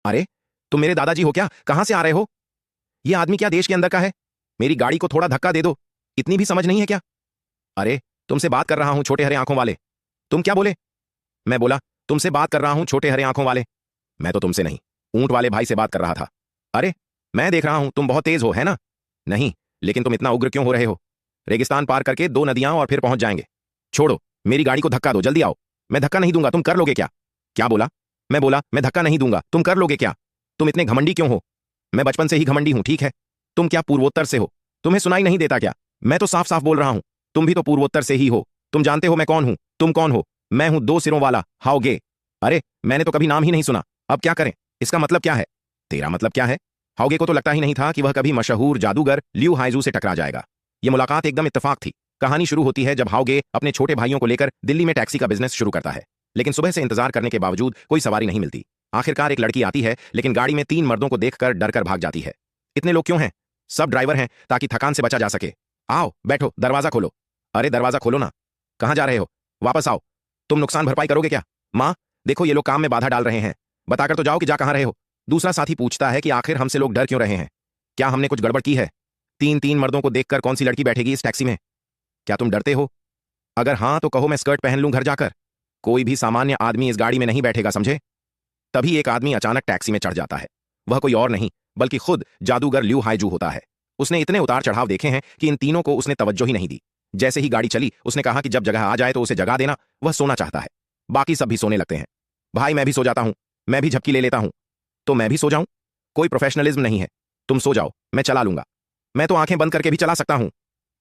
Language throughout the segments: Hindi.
अरे, तुम मेरे दादाजी हो क्या? कहां से आ रहे हो? ये आदमी क्या देश के अंदर का है? मेरी गाड़ी को थोड़ा धक्का दे दो। इतनी भी समझ नहीं है क्या? अरे, तुमसे बात कर रहा हूं छोटे हरे आंखों वाले। तुम क्या बोले? मैं बोला, तुमसे बात कर रहा हूं छोटे हरे आंखों वाले। मैं तो तुमसे नहीं, ऊंट वाले भाई से बात कर रहा था। अरे, मैं देख रहा हूं तुम बहुत तेज हो, है ना? नहीं, लेकिन तुम इतना उग्र क्यों हो रहे हो? रेगिस्तान पार करके 2 नदियां और फिर पहुंच जाएंगे। छोड़ो, मेरी गाड़ी को धक्का दो, जल्दी आओ। मैं धक्का नहीं दूंगा, तुम कर लोगे क्या? क्या बोला? मैं बोला, मैं धक्का नहीं दूंगा, तुम कर लोगे क्या? तुम इतने घमंडी क्यों हो? मैं बचपन से ही घमंडी हूं, ठीक है? तुम क्या पूर्वोत्तर से हो? तुम्हें सुनाई नहीं देता क्या? मैं तो साफ साफ बोल रहा हूं, तुम भी तो पूर्वोत्तर से ही हो। तुम जानते हो मैं कौन हूं? तुम कौन हो? मैं हूं 2 सिरों वाला हाओगे। अरे, मैंने तो कभी नाम ही नहीं सुना। अब क्या करें? इसका मतलब क्या है? तेरा मतलब क्या है? हाओगे को तो लगता ही नहीं था कि वह कभी मशहूर जादूगर लियू हाइजू से टकरा जाएगा। यह मुलाकात एकदम इत्तेफाक थी। कहानी शुरू होती है जब हाओगे अपने छोटे भाइयों को लेकर दिल्ली में टैक्सी का बिजनेस शुरू करता है। लेकिन सुबह से इंतजार करने के बावजूद कोई सवारी नहीं मिलती। आखिरकार एक लड़की आती है, लेकिन गाड़ी में 3 मर्दों को देखकर डरकर भाग जाती है। इतने लोग क्यों हैं? सब ड्राइवर हैं, ताकि थकान से बचा जा सके। आओ बैठो, दरवाजा खोलो। अरे दरवाजा खोलो ना। कहां जा रहे हो? वापस आओ। तुम नुकसान भरपाई करोगे क्या? माँ, देखो ये लोग काम में बाधा डाल रहे हैं। बताकर तो जाओ कि जा कहां रहे हो। दूसरा साथी पूछता है कि आखिर हमसे लोग डर क्यों रहे हैं? क्या हमने कुछ गड़बड़ की है? 3 मर्दों को देखकर कौन सी लड़की बैठेगी इस टैक्सी में? क्या तुम डरते हो? अगर हां तो कहो, मैं स्कर्ट पहन लूं घर जाकर। कोई भी सामान्य आदमी इस गाड़ी में नहीं बैठेगा, समझे? तभी एक आदमी अचानक टैक्सी में चढ़ जाता है। वह कोई और नहीं बल्कि खुद जादूगर लियू हाइजू होता है। उसने इतने उतार चढ़ाव देखे हैं कि इन तीनों को उसने तवज्जो ही नहीं दी। जैसे ही गाड़ी चली, उसने कहा कि जब जगह आ जाए तो उसे जगा देना, वह सोना चाहता है। बाकी सब भी सोने लगते हैं। भाई, मैं भी सो जाता हूं, मैं भी झपकी ले लेता हूं। तो मैं भी सो जाऊं? कोई प्रोफेशनलिज्म नहीं है। तुम सो जाओ, मैं चला लूंगा। मैं तो आंखें बंद करके भी चला सकता हूं।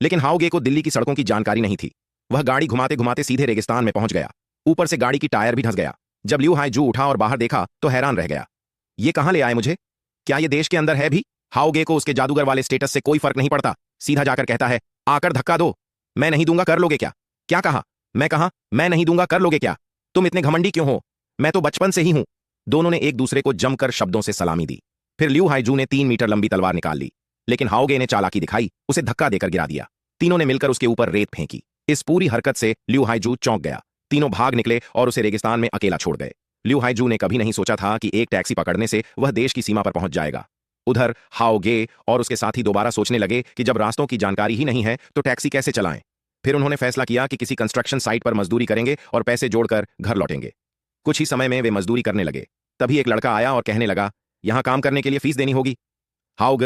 लेकिन हाओगे को दिल्ली की सड़कों की जानकारी नहीं थी। वह गाड़ी घुमाते घुमाते सीधे रेगिस्तान में पहुंच गया। ऊपर से गाड़ी की टायर भी धंस गया। जब लियू हाइजू उठा और बाहर देखा तो हैरान रह गया। ये कहां ले आए मुझे? क्या ये देश के अंदर है भी? हाओगे को उसके जादूगर वाले स्टेटस से कोई फर्क नहीं पड़ता। सीधा जाकर कहता है, आकर धक्का दो। मैं नहीं दूंगा, कर लोगे क्या? क्या कहा? मैं कहा, मैं नहीं दूंगा, कर लोगे क्या? तुम इतने घमंडी क्यों हो? मैं तो बचपन से ही हूं। दोनों ने एक दूसरे को जमकर शब्दों से सलामी दी। फिर लियू हाइजू ने 3 मीटर लंबी तलवार निकाल ली, लेकिन हाओगे ने चालाकी दिखाई, उसे धक्का देकर गिरा दिया। तीनों ने मिलकर उसके ऊपर रेत फेंकी। इस पूरी हरकत से लियू हाइजू चौंक गया। तीनों भाग निकले और उसे रेगिस्तान में अकेला छोड़ गए। लियू हाइजू ने कभी नहीं सोचा था कि एक टैक्सी पकड़ने से वह देश की सीमा पर पहुंच जाएगा। उधर हाओगे और उसके साथी दोबारा सोचने लगे कि जब रास्तों की जानकारी ही नहीं है तो टैक्सी कैसे चलाएं। फिर उन्होंने फैसला किया कि किसी कंस्ट्रक्शन साइट पर मजदूरी करेंगे और पैसे जोड़कर घर लौटेंगे। कुछ ही समय में वे मजदूरी करने लगे। तभी एक लड़का आया और कहने लगा, यहां काम करने के लिए फीस देनी होगी। हाओगे